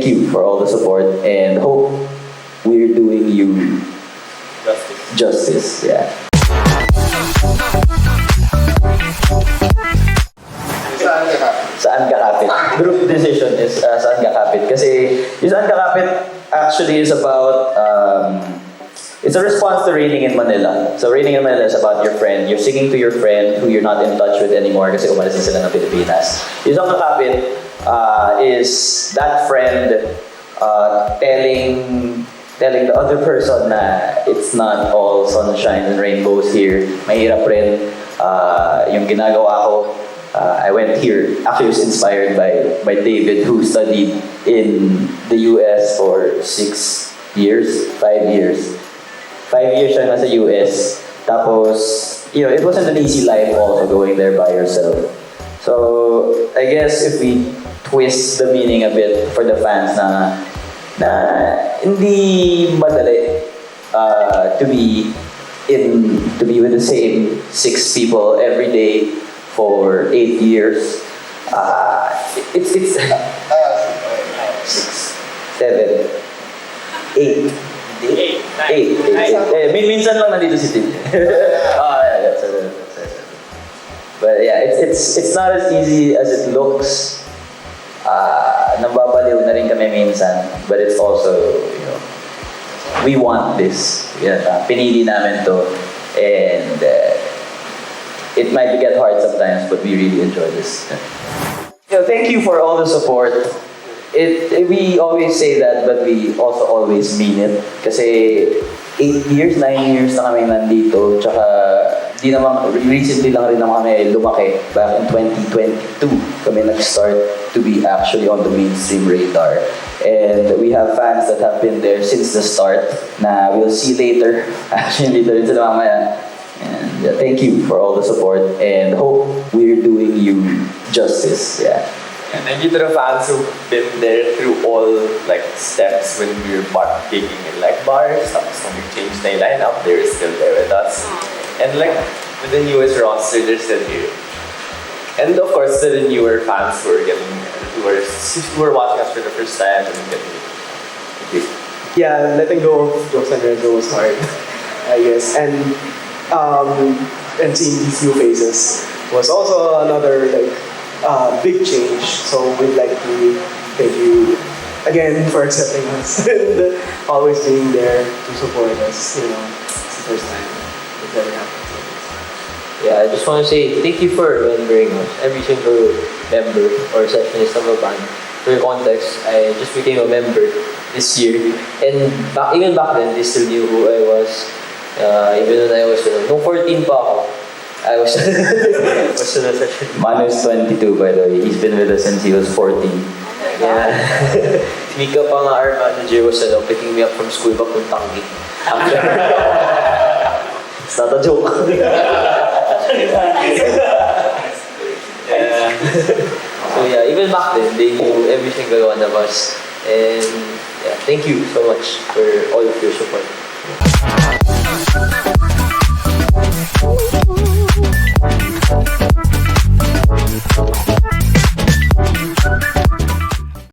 thank you for all the support and hope we're doing you justice. Yeah. Saan ka kapit? Group decision is saan ka kapit. Kasi yung saan ka kapit actually is about, it's a response to Raining in Manila. So Raining in Manila is about your friend. You're singing to your friend who you're not in touch with anymore kasi umalis na sila ng Pilipinas. Yung saan ka kapit is that friend telling the other person na it's not all sunshine and rainbows here. Mahirap rin yung ginagawa ko. I went here. Actually, I was inspired by David, who studied in the US for 5 years. 5 years siya nasa US. Tapos, it wasn't an easy life also going there by yourself. So, I guess if we twist the meaning a bit for the fans na hindi madali to be with the same 6 people every day for 8 years. It's 6, 7, 8. 8. Minsan lang nandito si Tim. But yeah, it's not as easy as it looks. Nababaliw na rin kami minsan, but it's also, we want this. Pinili namin to, and it might get hard sometimes, but we really enjoy this. Thank you for all the support. We always say that, but we also always mean it. Kasi 8 years, 9 years na kami nandito. Tsaka, recently lang rin naman kami lumaki. Back in 2022, kami nag-start to be actually on the mainstream radar. And we have fans that have been there since the start na we'll see later. Actually, later rin sila mamaya. And thank you for all the support and hope we're doing you justice. Yeah. And thank you to the fans who've been there through all steps when we were gigging in bars. Tapos when we changed the lineup, they were still there with us. And with the newest roster, they're still here. And of course, to the newer fans who were watching us for the first time and getting it. Yeah, letting go of Jokes and Renzo was hard, I guess. And seeing these new faces was also another big change. So we'd like to thank you again for accepting us and always being there to support us. It's the first time it's ever happened. Yeah, I just want to say thank you for remembering us, every single member or sessionist of a band. For context, I just became a member this year, and even back then, they still knew who I was. Even when I was, nung 14 pa ako, I was still a session. Manu is 22, by the way. He's been with us since he was 14. Yeah. Si Mika pa nga, our manager was picking me up from school papuntang gig. It's not a joke. So yeah, even back then, they knew every single one of us. And yeah, thank you so much for all of your support.